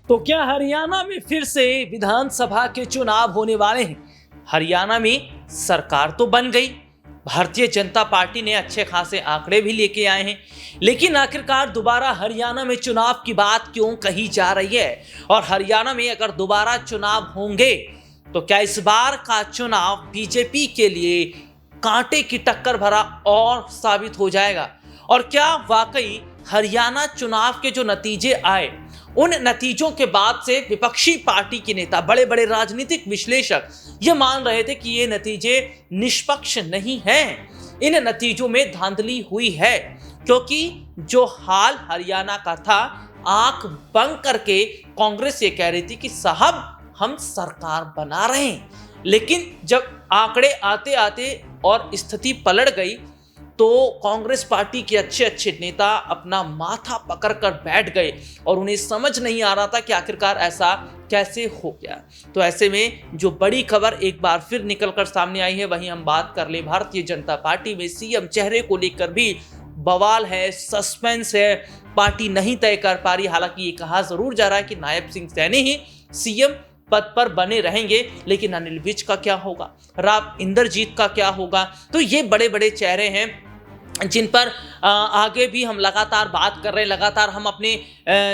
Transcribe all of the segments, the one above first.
तो क्या हरियाणा में फिर से विधानसभा के चुनाव होने वाले हैं? हरियाणा में सरकार तो बन गई, भारतीय जनता पार्टी ने अच्छे खासे आंकड़े भी लेके आए हैं, लेकिन आखिरकार दोबारा हरियाणा में चुनाव की बात क्यों कही जा रही है? और हरियाणा में अगर दोबारा चुनाव होंगे तो क्या इस बार का चुनाव बीजेपी के लिए कांटे की टक्कर भरा और साबित हो जाएगा? और क्या वाकई हरियाणा चुनाव के जो नतीजे आए, उन नतीजों के बाद से विपक्षी पार्टी के नेता, बड़े बड़े राजनीतिक विश्लेषक ये मान रहे थे कि ये नतीजे निष्पक्ष नहीं हैं, इन नतीजों में धांधली हुई है, क्योंकि जो हाल हरियाणा का था, आंख बंद करके कांग्रेस ये कह रही थी कि साहब हम सरकार बना रहे हैं, लेकिन जब आंकड़े आते आते और स्थिति पलट गई तो कांग्रेस पार्टी के अच्छे अच्छे नेता अपना माथा पकड़कर बैठ गए और उन्हें समझ नहीं आ रहा था कि आखिरकार ऐसा कैसे हो गया। तो ऐसे में जो बड़ी खबर एक बार फिर निकलकर सामने आई है, वहीं हम बात कर ले भारतीय जनता पार्टी में सीएम चेहरे को लेकर भी बवाल है, सस्पेंस है, पार्टी नहीं तय कर पा रही। हालांकि ये कहा जरूर जा रहा है कि नायब सिंह सैनी ही सीएम पद पर बने रहेंगे, लेकिन अनिल विज का क्या होगा, राव इंद्रजीत का क्या होगा? तो ये बड़े बड़े चेहरे हैं जिन पर आगे भी हम लगातार बात कर रहे हैं। लगातार हम अपने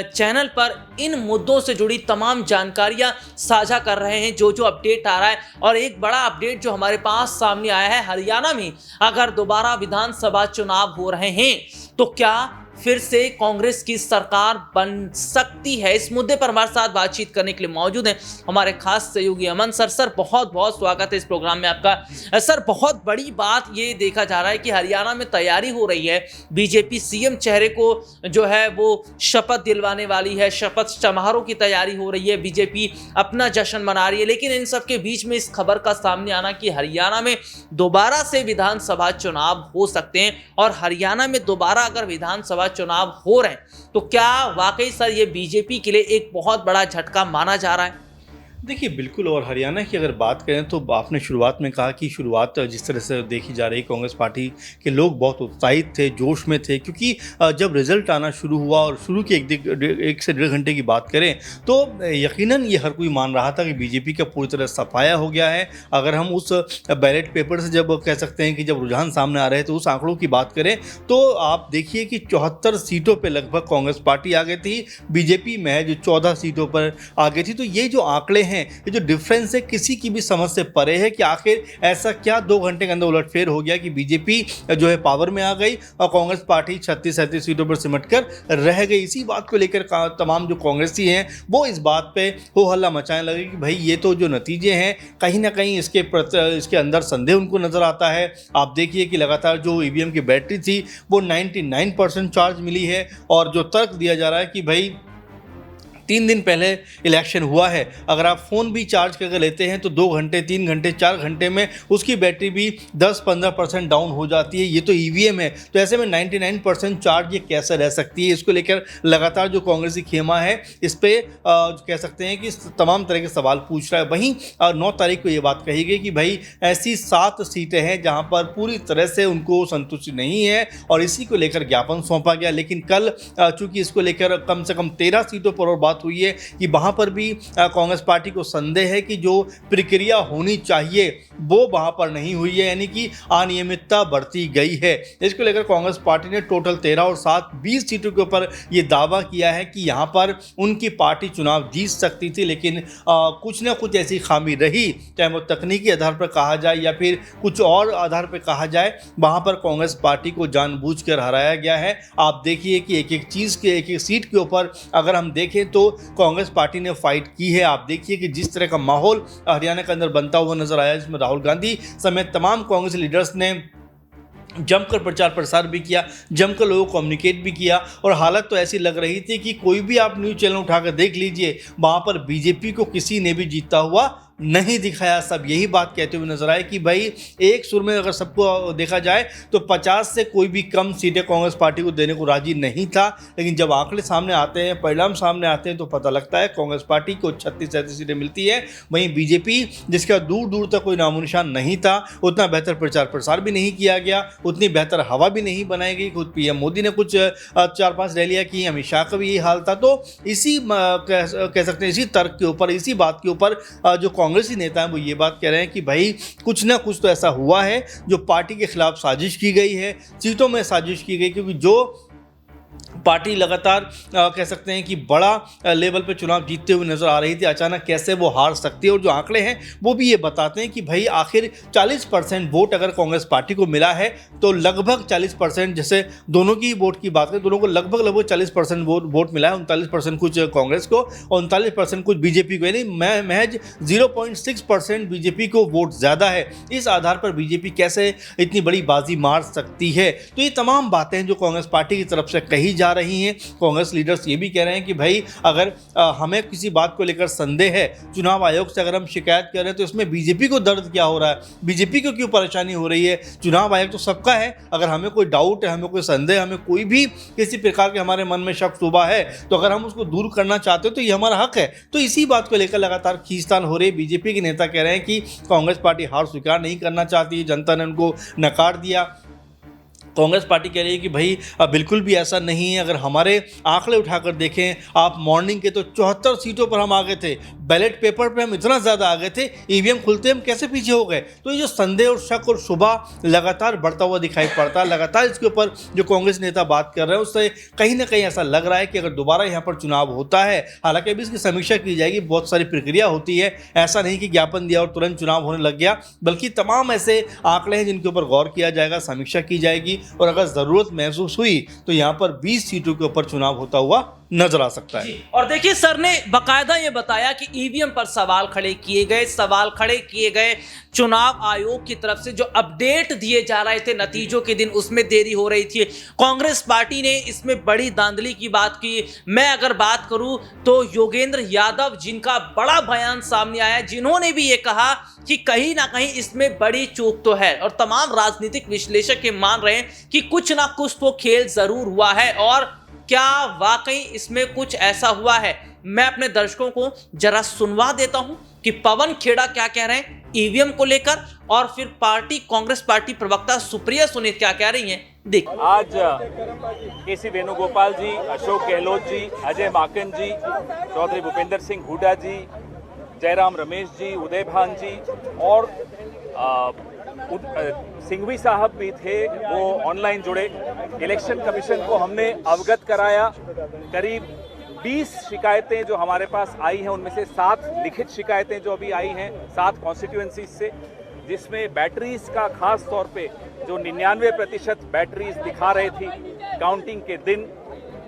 चैनल पर इन मुद्दों से जुड़ी तमाम जानकारियां साझा कर रहे हैं, जो जो अपडेट आ रहा है। और एक बड़ा अपडेट जो हमारे पास सामने आया है, हरियाणा में अगर दोबारा विधानसभा चुनाव हो रहे हैं तो क्या फिर से कांग्रेस की सरकार बन सकती है? इस मुद्दे पर हमारे साथ बातचीत करने के लिए मौजूद हैं हमारे खास सहयोगी अमन सर। सर बहुत बहुत स्वागत है इस प्रोग्राम में आपका। सर बहुत बड़ी बात ये देखा जा रहा है कि हरियाणा में तैयारी हो रही है, बीजेपी सीएम चेहरे को जो है वो शपथ दिलवाने वाली है, शपथ समारोह की तैयारी हो रही है, बीजेपी अपना जश्न मना रही है। लेकिन इन सबके बीच में इस खबर का सामने आना कि हरियाणा में दोबारा से विधानसभा चुनाव हो सकते हैं, और हरियाणा में दोबारा अगर विधानसभा चुनाव हो रहे हैं तो क्या वाकई सर ये बीजेपी के लिए एक बहुत बड़ा झटका माना जा रहा है? देखिए बिल्कुल। और हरियाणा की अगर बात करें तो आपने शुरुआत में कहा कि शुरुआत जिस तरह से देखी जा रही, कांग्रेस पार्टी के लोग बहुत उत्साहित थे, जोश में थे, क्योंकि जब रिजल्ट आना शुरू हुआ और शुरू की एक से 1.5 घंटे की बात करें तो यकीनन ये हर कोई मान रहा था कि बीजेपी का पूरी तरह सफाया हो गया है। अगर हम उस बैलेट पेपर से जब कह सकते हैं कि जब रुझान सामने आ रहे थे, उस आंकड़ों की बात करें तो आप देखिए कि 74 सीटों पर लगभग कांग्रेस पार्टी आ गई थी, बीजेपी महज 14 सीटों पर आ गई थी। तो ये जो आंकड़े ये जो डिफरेंस है किसी की भी समझ से परे है कि आखिर ऐसा क्या 2 घंटे के अंदर उलटफेर हो गया कि बीजेपी जो है पावर में आ गई और कांग्रेस पार्टी 36-37 सीटों पर सिमटकर रह गई। इसी बात को लेकर तमाम जो कांग्रेसी हैं वो इस बात पे हो हल्ला मचाने लगे कि भाई ये तो जो नतीजे हैं कहीं ना कहीं इसके अंदर संदेह उनको नजर आता है। आप देखिए कि लगातार जो ईवीएम की बैटरी थी वो 99% चार्ज मिली है, और जो तर्क दिया जा रहा है कि भाई 3 दिन पहले इलेक्शन हुआ है, अगर आप फ़ोन भी चार्ज करके लेते हैं तो 2 घंटे 3 घंटे 4 घंटे में उसकी बैटरी भी 10-15% डाउन हो जाती है। ये तो ईवीएम है, तो ऐसे में 99% चार्ज ये कैसे रह सकती है? इसको लेकर लगातार जो कांग्रेसी खेमा है इस पर कह सकते हैं कि तमाम तरह के सवाल पूछ रहा है। वहीं 9 तारीख को ये बात कही गई कि भाई ऐसी 7 सीटें हैं जहाँ पर पूरी तरह से उनको संतुष्टि नहीं है और इसी को लेकर ज्ञापन सौंपा गया। लेकिन कल चूँकि इसको लेकर कम से कम 13 सीटों पर और हुई है कि वहां पर भी कांग्रेस पार्टी को संदेह है कि जो प्रक्रिया होनी चाहिए वो वहां पर नहीं हुई है, यानी कि अनियमितता बढ़ती गई है। इसको लेकर कांग्रेस पार्टी ने टोटल 13 और 7 20 सीटों के ऊपर यह दावा किया है कि यहां पर उनकी पार्टी चुनाव जीत सकती थी, लेकिन कुछ ना कुछ ऐसी खामी रही, चाहे वो तकनीकी आधार पर कहा जाए या फिर कुछ और आधार पर कहा जाए, वहां पर कांग्रेस पार्टी को जानबूझकर हराया गया है। आप देखिए कि एक एक चीज के एक एक सीट के ऊपर अगर हम देखें तो कांग्रेस पार्टी ने फाइट की है। आप देखिए कि जिस तरह का माहौल हरियाणा के अंदर बनता हुआ नजर आया, जिसमें राहुल गांधी समेत तमाम कांग्रेस लीडर्स ने जमकर प्रचार प्रसार भी किया, जमकर लोगों को कम्युनिकेट भी किया, और हालत तो ऐसी लग रही थी कि कोई भी आप न्यूज़ चैनल उठाकर देख लीजिए, वहाँ पर बीजेपी को किसी ने भी जीतता हुआ नहीं दिखाया। सब यही बात कहते हुए नजर आए कि भाई एक सुर में अगर सबको देखा जाए तो 50 से कोई भी कम सीटें कांग्रेस पार्टी को देने को राजी नहीं था, लेकिन जब आंकड़े सामने आते हैं, परिणाम सामने आते हैं तो पता लगता है कांग्रेस पार्टी को 36-37 सीटें मिलती है। वहीं बीजेपी, जिसका दूर दूर तक कोई नामो निशान नहीं था, उतना बेहतर प्रचार प्रसार भी नहीं किया गया, उतनी बेहतर हवा भी नहीं बनाई गई। खुद पीएम मोदी ने कुछ 4-5 रैलियां की, अमित शाह का भी यही हाल था। तो इसी कह सकते हैं इसी तर्क के ऊपर, इसी बात के ऊपर जो कांग्रेसी नेता हैं वो ये बात कह रहे हैं कि भाई कुछ ना कुछ तो ऐसा हुआ है जो पार्टी के खिलाफ साजिश की गई है, सीटों में साजिश की गई, क्योंकि जो पार्टी लगातार कह सकते हैं कि बड़ा लेवल पे चुनाव जीतते हुए नजर आ रही थी, अचानक कैसे वो हार सकती है। और जो आंकड़े हैं वो भी ये बताते हैं कि भाई आखिर 40% वोट अगर कांग्रेस पार्टी को मिला है तो लगभग 40%, जैसे दोनों की वोट की बात करें, दोनों को लगभग 40% वोट मिला है। 39% कुछ कांग्रेस को और 39% कुछ बीजेपी को, यानी महज 0.6% बीजेपी को वोट ज़्यादा है। इस आधार पर बीजेपी कैसे इतनी बड़ी बाजी मार सकती है? तो ये तमाम बातें जो कांग्रेस पार्टी की तरफ से कही जा रही हैं। कांग्रेस लीडर्स ये भी कह रहे हैं कि भाई अगर हमें किसी बात को लेकर संदेह है, चुनाव आयोग से अगर हम शिकायत कर रहे हैं तो इसमें बीजेपी को दर्द क्या हो रहा है, बीजेपी को क्यों परेशानी हो रही है? चुनाव आयोग तो सबका है। अगर हमें कोई डाउट है, हमें कोई संदेह, हमें कोई भी किसी प्रकार के हमारे मन में शक शुबा है, तो अगर हम उसको दूर करना चाहते हो तो ये हमारा हक है। तो इसी बात को लेकर लगातार खींचतान हो रही है। बीजेपी के नेता कह रहे हैं कि कांग्रेस पार्टी हार स्वीकार नहीं करना चाहती, जनता ने उनको नकार दिया। कांग्रेस पार्टी कह रही है कि भाई बिल्कुल भी ऐसा नहीं है। अगर हमारे आंकड़े उठाकर देखें आप, मॉर्निंग के तो 74 सीटों पर हम आगे थे, बैलेट पेपर पे हम इतना ज़्यादा आगे थे, ईवीएम खुलते हम कैसे पीछे हो गए? तो ये जो संदेह और शक और शुबा लगातार बढ़ता हुआ दिखाई पड़ता है। लगातार इसके ऊपर जो कांग्रेस नेता बात कर रहे हैं उससे कहीं ना कहीं ऐसा लग रहा है कि अगर दोबारा यहाँ पर चुनाव होता है, हालांकि अभी इसकी समीक्षा की जाएगी, बहुत सारी प्रक्रिया होती है, ऐसा नहीं कि ज्ञापन दिया और तुरंत चुनाव होने लग गया, बल्कि तमाम ऐसे आंकड़े हैं जिनके ऊपर गौर किया जाएगा, समीक्षा की जाएगी और अगर ज़रूरत महसूस हुई तो यहाँ पर 20 सीटों के ऊपर चुनाव होता हुआ नजर आ सकता है। और देखिए सर ने बकायदा ये बताया कि ईवीएम पर सवाल खड़े किए गए, चुनाव आयोग की तरफ से जो अपडेट दिए जा रहे थे नतीजों के दिन, उसमें देरी हो रही थी। कांग्रेस पार्टी ने इसमें बड़ी धांधली की बात की। मैं अगर बात करूं तो योगेंद्र यादव, जिनका बड़ा बयान सामने आया, जिन्होंने भी ये कहा कि कहीं ना कहीं इसमें बड़ी चूक तो है, और तमाम राजनीतिक विश्लेषक ये मान रहे हैं कि कुछ ना कुछ तो खेल जरूर हुआ है। और क्या वाकई इसमें कुछ ऐसा हुआ है? मैं अपने दर्शकों को जरा सुनवा देता हूं कि पवन खेड़ा क्या कह रहे हैं ईवीएम को लेकर, और फिर कांग्रेस पार्टी प्रवक्ता सुप्रिया सुनील क्या कह रही हैं। देख, आज केसी वेणुगोपाल जी, अशोक गहलोत जी, अजय माकन जी, चौधरी भूपेंद्र सिंह हुड्डा जी, जयराम रमेश जी, उदय भान जी और सिंघवी साहब भी थे, वो ऑनलाइन जुड़े। इलेक्शन कमीशन को हमने अवगत कराया। करीब 20 शिकायतें जो हमारे पास आई हैं, उनमें से 7 लिखित शिकायतें जो अभी आई हैं 7 कॉन्स्टिट्यूएंसीज से, जिसमें बैटरीज का खास तौर पे जो 99% बैटरीज दिखा रही थी काउंटिंग के दिन,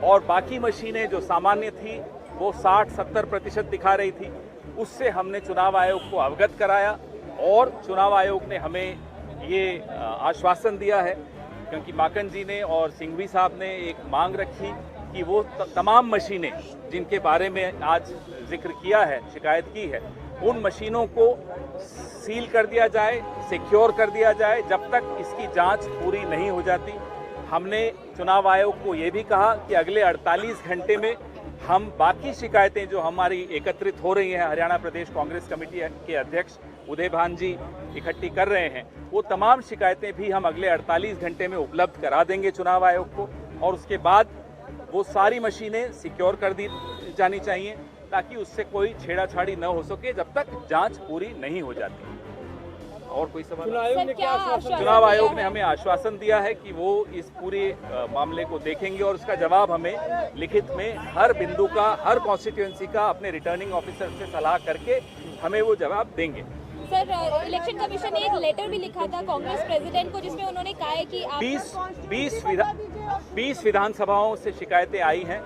और बाकी मशीनें जो सामान्य थी वो 60-70% दिखा रही थी। उससे हमने चुनाव आयोग को अवगत कराया और चुनाव आयोग ने हमें ये आश्वासन दिया है, क्योंकि माकन जी ने और सिंघवी साहब ने एक मांग रखी कि वो तमाम मशीनें जिनके बारे में आज जिक्र किया है, शिकायत की है, उन मशीनों को सील कर दिया जाए, सिक्योर कर दिया जाए जब तक इसकी जांच पूरी नहीं हो जाती। हमने चुनाव आयोग को ये भी कहा कि अगले 48 घंटे में हम बाकी शिकायतें जो हमारी एकत्रित हो रही हैं, हरियाणा प्रदेश कांग्रेस कमेटी के अध्यक्ष उदय भान जी इकट्ठी कर रहे हैं, वो तमाम शिकायतें भी हम अगले 48 घंटे में उपलब्ध करा देंगे चुनाव आयोग को। और उसके बाद वो सारी मशीनें सिक्योर कर दी जानी चाहिए ताकि उससे कोई छेड़ाछाड़ी न हो सके जब तक जांच पूरी नहीं हो जाती। और कोई सवाल? चुनाव आयोग ने हमें आश्वासन दिया है कि वो इस पूरे मामले को देखेंगे और उसका जवाब हमें लिखित में हर बिंदु का, हर कॉन्स्टिट्यूएंसी का अपने रिटर्निंग ऑफिसर से सलाह करके हमें वो जवाब देंगे। सर, इलेक्शन कमीशन ने एक लेटर भी लिखा था कांग्रेस प्रेसिडेंट को, जिसमें उन्होंने कहा है कि 20 विधानसभाओं से शिकायतें आई हैं,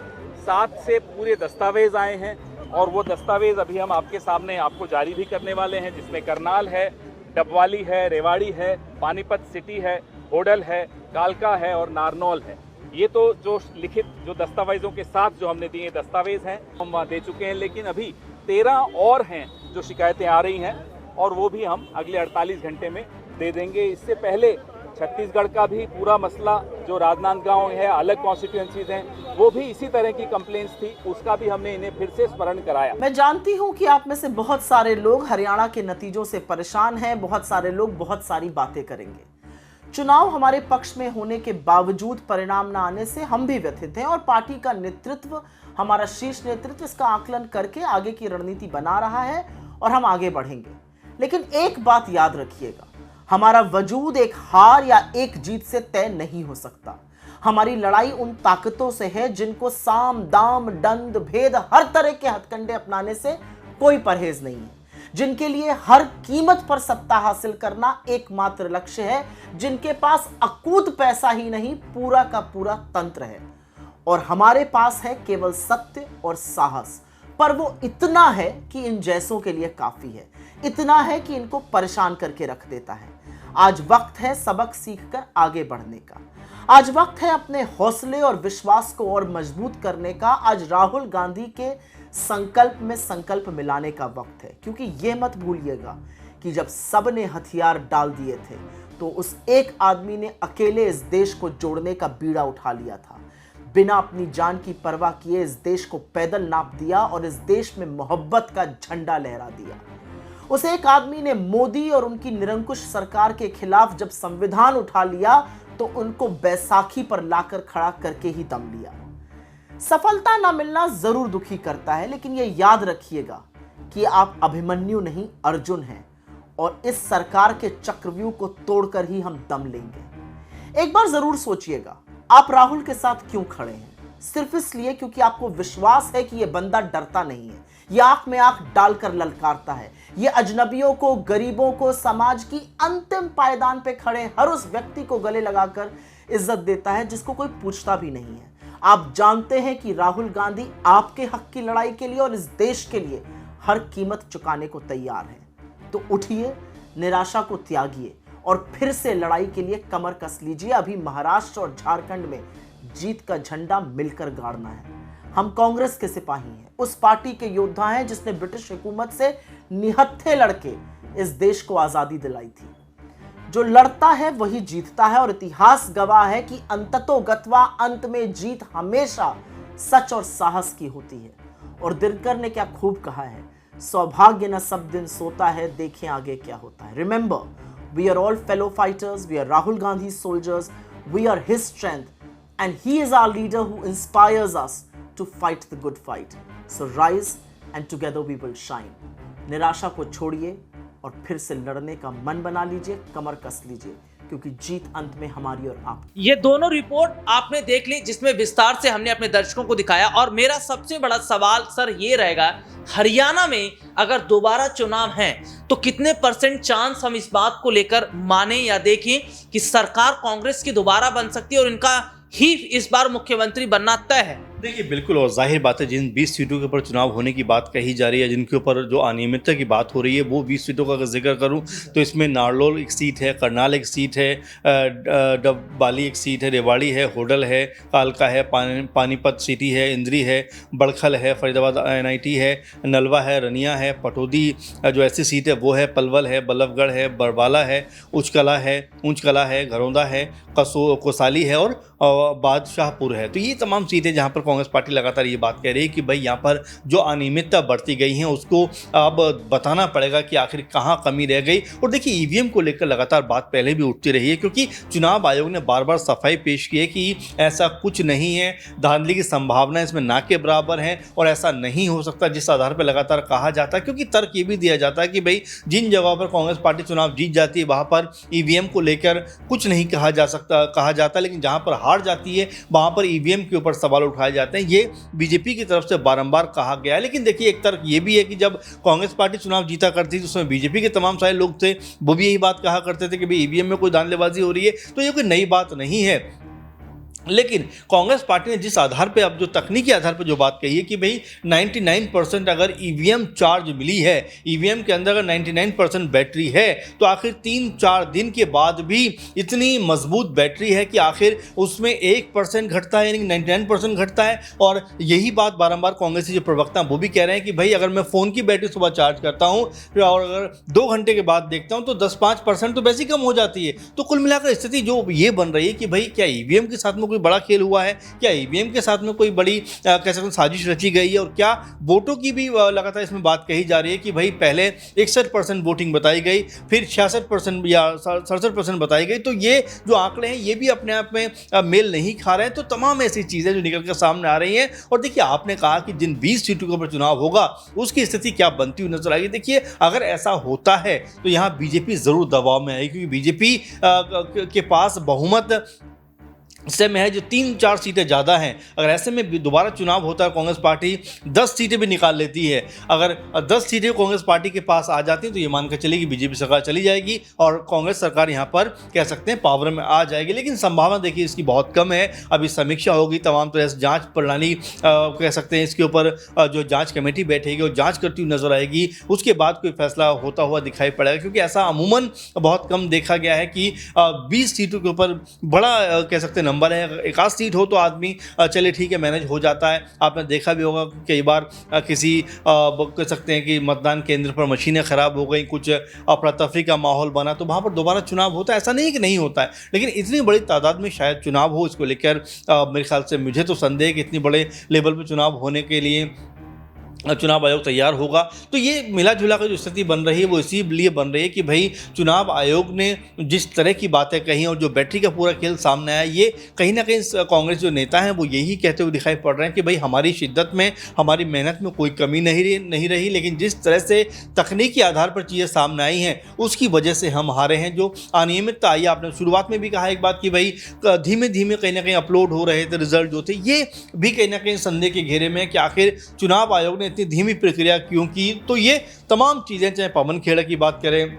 7 से पूरे दस्तावेज आए हैं और वो दस्तावेज अभी हम आपके सामने आपको जारी भी करने वाले हैं, जिसमें करनाल है, डबवाली है, रेवाड़ी है, पानीपत सिटी है, होडल है, कालका है और नारनौल है। ये तो जो लिखित जो दस्तावेजों के साथ जो हमने दिए दस्तावेज हैं हम वहाँ दे चुके हैं, लेकिन अभी 13 और हैं जो शिकायतें आ रही हैं, और वो भी हम अगले 48 घंटे में दे देंगे। इससे पहले छत्तीसगढ़ का भी पूरा मसला जो राजनांदगांव है, अलग कॉन्स्टिट्यूएंसीज हैं, वो भी इसी तरह की कंप्लेंट्स थी, उसका भी हमने इन्हें फिर से स्मरण कराया। मैं जानती हूं कि आप में से बहुत सारे लोग हरियाणा के नतीजों से परेशान हैं, बहुत सारे लोग बहुत सारी बातें करेंगे। चुनाव हमारे पक्ष में होने के बावजूद परिणाम न आने से हम भी व्यथित हैं और पार्टी का नेतृत्व, हमारा शीर्ष नेतृत्व इसका आकलन करके आगे की रणनीति बना रहा है और हम आगे बढ़ेंगे। लेकिन एक बात याद रखिएगा, हमारा वजूद एक हार या एक जीत से तय नहीं हो सकता। हमारी लड़ाई उन ताकतों से है जिनको साम दाम दंड भेद हर तरह के हथकंडे अपनाने से कोई परहेज नहीं है, जिनके लिए हर कीमत पर सत्ता हासिल करना एकमात्र लक्ष्य है, जिनके पास अकूत पैसा ही नहीं पूरा का पूरा तंत्र है। और हमारे पास है केवल सत्य और साहस, पर वो इतना है कि इन जैसों के लिए काफी है, इतना है कि इनको परेशान करके रख देता है। आज वक्त है सबक सीखकर आगे बढ़ने का। आज वक्त है अपने हौसले और विश्वास को और मजबूत करने का। आज राहुल गांधी के संकल्प में संकल्प मिलाने का वक्त है, क्योंकि यह मत भूलिएगा कि जब सब ने हथियार डाल दिए थे तो उस एक आदमी ने अकेले इस देश को जोड़ने का बीड़ा उठा लिया था। बिना अपनी जान की परवाह किए इस देश को पैदल नाप दिया और इस देश में मोहब्बत का झंडा लहरा दिया। उस एक आदमी ने मोदी और उनकी निरंकुश सरकार के खिलाफ जब संविधान उठा लिया तो उनको बैसाखी पर लाकर खड़ा करके ही दम लिया। सफलता ना मिलना जरूर दुखी करता है, लेकिन यह याद रखिएगा कि आप अभिमन्यु नहीं अर्जुन हैं और इस सरकार के चक्रव्यूह को तोड़कर ही हम दम लेंगे। एक बार जरूर सोचिएगा, आप राहुल के साथ क्यों खड़े हैं? सिर्फ इसलिए क्योंकि आपको विश्वास है कि यह बंदा डरता नहीं है, यह आंख में आंख डालकर ललकारता है, यह अजनबियों को, गरीबों को, समाज की अंतिम पायदान पे खड़े हर उस व्यक्ति को गले लगाकर इज्जत देता है जिसको कोई पूछता भी नहीं है। आप जानते हैं कि राहुल गांधी आपके हक की लड़ाई के लिए और इस देश के लिए हर कीमत चुकाने को तैयार है। तो उठिए, निराशा को त्यागिए और फिर से लड़ाई के लिए कमर कस लीजिए। अभी महाराष्ट्र और झारखंड में जीत का झंडा मिलकर गाड़ना है। हम कांग्रेस के सिपाही हैं, उस पार्टी के योद्धा हैं जिसने ब्रिटिश हुकूमत से निहत्थे लड़के इस देश को आजादी दिलाई थी। जो लड़ता है वही जीतता है और इतिहास गवाह है कि अंततोगत्वा अंत में जीत हमेशा सच और साहस की होती है। और दिनकर ने क्या खूब कहा है, सौभाग्य न सब दिन सोता है, देखें आगे क्या होता है। Remember, we are all fellow fighters, we are Rahul Gandhi soldiers, we are his strength and he is our leader who inspires us to fight the good fight. So rise and together we will shine. निराशा को छोड़िए और फिर से लड़ने का मन बना लीजिए, कमर कस लीजिए, क्योंकि जीत अंत में हमारी और आपकी। ये दोनों रिपोर्ट आपने देख ली जिसमें विस्तार से हमने अपने दर्शकों को दिखाया। और मेरा सबसे बड़ा सवाल सर ये रहेगा, हरियाणा में अगर दोबारा चुनाव हैं तो कितने % चांस हम इस बात को लेकर माने या देखें कि सरकार कांग्रेस की दोबारा बन सकती है और इनका ही इस बार मुख्यमंत्री बनना तय है? देखिए, बिल्कुल, और जाहिर बात है जिन 20 सीटों के ऊपर चुनाव होने की बात कही जा रही है, जिनके ऊपर जो अनियमितता की बात हो रही है, वो 20 सीटों का अगर जिक्र करूं तो इसमें नारनौल एक सीट है, करनाल एक सीट है, डबवाली एक सीट है, रेवाड़ी है, होडल है, कालका है, पानीपत सिटी है, इंद्री है, बड़खल है, फरीदाबाद NIT है, नलवा है, रनिया है, पटौदी जो ऐसी सीट है वो है, पलवल है, बल्लभगढ़ है, बरवाला है, ऊंच कला है, घरौंदा है, कोसाली है और बादशाहपुर है। तो ये तमाम सीटें जहाँ पर कांग्रेस पार्टी लगातार ये बात कह रही है कि भाई यहाँ पर जो अनियमितता बढ़ती गई है उसको अब बताना पड़ेगा कि आखिर कहाँ कमी रह गई। और देखिए, EVM को लेकर लगातार बात पहले भी उठती रही है, क्योंकि चुनाव आयोग ने बार बार सफाई पेश की है कि ऐसा कुछ नहीं है, धांधली की संभावना इसमें ना के बराबर है और ऐसा नहीं हो सकता, जिस आधार पर लगातार कहा जाता है। क्योंकि तर्क ये भी दिया जाता है कि भाई जिन जगहों पर कांग्रेस पार्टी चुनाव जीत जाती है वहाँ पर EVM को लेकर कुछ नहीं कहा जाता, लेकिन जहाँ पर हार जाती है वहाँ पर EVM के ऊपर सवाल उठाए जाते हैं। ये बीजेपी की तरफ से बारंबार कहा गया है। लेकिन देखिए, एक तर्क ये भी है कि जब कांग्रेस पार्टी चुनाव जीता करती थी तो उसमें बीजेपी के तमाम सारे लोग थे, वो भी यही बात कहा करते थे कि भाई EVM में कोई धांधलेबाजी हो रही है। तो ये कोई नई बात नहीं है। लेकिन कांग्रेस पार्टी ने जिस आधार पे, अब जो तकनीकी आधार पर जो बात कही है कि भाई 99% अगर ईवीएम चार्ज मिली है, ईवीएम के अंदर अगर 99% बैटरी है, तो आखिर 3-4 दिन के बाद भी इतनी मजबूत बैटरी है कि आखिर उसमें 1% घटता है, यानी 99% घटता है। और यही बात बारंबार कांग्रेस के जो प्रवक्ता वो भी कह रहे हैं कि भाई अगर मैं फ़ोन की बैटरी सुबह चार्ज करता हूँ और अगर 2 घंटे के बाद देखता हूँ तो 10-5% तो वैसे ही कम हो जाती है। तो कुल मिलाकर स्थिति जो ये बन रही है कि भाई क्या ईवीएम के साथ में कोई बड़ा खेल हुआ है, क्या ईवीएम के साथ में कोई बड़ी कह सकते हैं साजिश रची गई है, और क्या वोटों की भी लगातार इसमें बात कही जा रही है कि भाई पहले 61% वोटिंग बताई गई, फिर 66% या 67% बताई गई। तो ये जो आंकड़े हैं ये भी अपने आप में मेल नहीं खा रहे हैं। तो तमाम ऐसी चीज़ें जो निकल कर सामने आ रही हैं। और देखिए, आपने कहा कि जिन 20 सीटों के ऊपर चुनाव होगा उसकी स्थिति क्या बनती हुई नजर आएगी। देखिए, अगर ऐसा होता है तो यहाँ बीजेपी जरूर दबाव में आएगी, क्योंकि बीजेपी के पास बहुमत से महज जो 3-4 सीटें ज़्यादा हैं। अगर ऐसे में दोबारा चुनाव होता है, कांग्रेस पार्टी 10 सीटें भी निकाल लेती है। अगर 10 सीटें कांग्रेस पार्टी के पास आ जाती हैं तो ये मानकर चलेगी बीजेपी सरकार चली जाएगी और कांग्रेस सरकार यहाँ पर कह सकते हैं पावर में आ जाएगी। लेकिन संभावना देखिए इसकी बहुत कम है। अभी समीक्षा होगी, तमाम तरह से जाँच प्रणाली कह सकते हैं इसके ऊपर जो जाँच कमेटी बैठेगी और जाँच करती हुई नजर आएगी। उसके बाद कोई फैसला होता हुआ दिखाई पड़ेगा, क्योंकि ऐसा अमूमन बहुत कम देखा गया है कि 20 सीटों के ऊपर बड़ा कह सकते हैं नंबर है। अगर 1 सीट हो तो आदमी चले ठीक है मैनेज हो जाता है। आपने देखा भी होगा कई बार किसी कह सकते हैं कि मतदान केंद्र पर मशीनें ख़राब हो गई, कुछ अफरा तफरी का माहौल बना, तो वहाँ पर दोबारा चुनाव होता है। ऐसा नहीं है कि नहीं होता है, लेकिन इतनी बड़ी तादाद में शायद चुनाव हो, इसको लेकर मेरे ख्याल से मुझे तो संदेह है कि इतनी बड़े लेवल पर चुनाव होने के लिए चुनाव आयोग तैयार होगा। तो ये मिला जुला कर जो स्थिति बन रही है वो इसीलिए बन रही है कि भाई चुनाव आयोग ने जिस तरह की बातें कही और जो बैटरी का पूरा खेल सामने आया, ये कहीं ना कहीं कांग्रेस जो नेता हैं वो यही कहते हुए दिखाई पड़ रहे हैं कि भाई हमारी शिद्दत में, हमारी मेहनत में कोई कमी नहीं रही, लेकिन जिस तरह से तकनीकी आधार पर चीज़ें सामने आई हैं उसकी वजह से हम हारे हैं। जो अनियमितता आई, आपने शुरुआत में भी कहा एक बात कि भाई धीमे धीमे कहीं ना कहीं अपलोड हो रहे थे रिजल्ट जो थे, ये भी कहीं ना कहीं संदेह के घेरे में कि आखिर चुनाव आयोग ने इतनी धीमी प्रक्रिया क्यों की। तो ये तमाम चीज़ें, चाहे पवन खेड़ा की बात करें,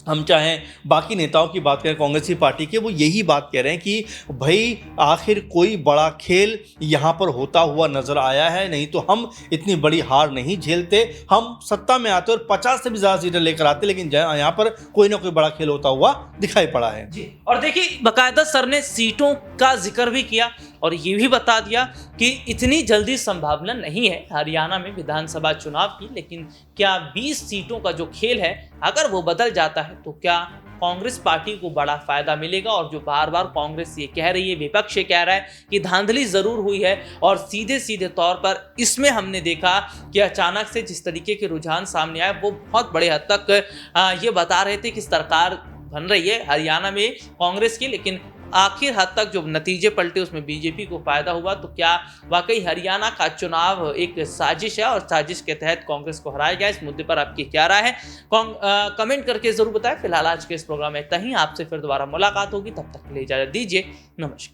हम चाहें बाकी नेताओं की बात करें कांग्रेस की पार्टी के, वो यही बात कह रहे हैं कि भाई आखिर कोई बड़ा खेल यहाँ पर होता हुआ नजर आया है, नहीं तो हम इतनी बड़ी हार नहीं झेलते। हम सत्ता में आते और 50 से भी ज़्यादा सीटें लेकर आते, लेकिन यहाँ पर कोई ना कोई बड़ा खेल होता हुआ दिखाई पड़ा है जी। और देखिए, बाकायदा सर ने सीटों का जिक्र भी किया और ये भी बता दिया कि इतनी जल्दी संभावना नहीं है हरियाणा में विधानसभा चुनाव की, लेकिन क्या 20 सीटों का जो खेल है अगर वो बदल जाता है तो क्या कांग्रेस पार्टी को बड़ा फायदा मिलेगा। और जो बार बार कांग्रेस ये कह रही है, विपक्ष ये कह रहा है कि धांधली जरूर हुई है, और सीधे सीधे तौर पर इसमें हमने देखा कि अचानक से जिस तरीके के रुझान सामने आए वो बहुत बड़े हद तक ये बता रहे थे कि सरकार बन रही है हरियाणा में कांग्रेस की, लेकिन आखिर हद तक जो नतीजे पलटे उसमें बीजेपी को फायदा हुआ। तो क्या वाकई हरियाणा का चुनाव एक साजिश है और साजिश के तहत कांग्रेस को हराया गया? इस मुद्दे पर आपकी क्या राय है कमेंट करके जरूर बताएं। फिलहाल आज के इस प्रोग्राम में इतना ही, आपसे फिर दोबारा मुलाकात होगी, तब तक के लिए इजाजत दीजिए, नमस्कार।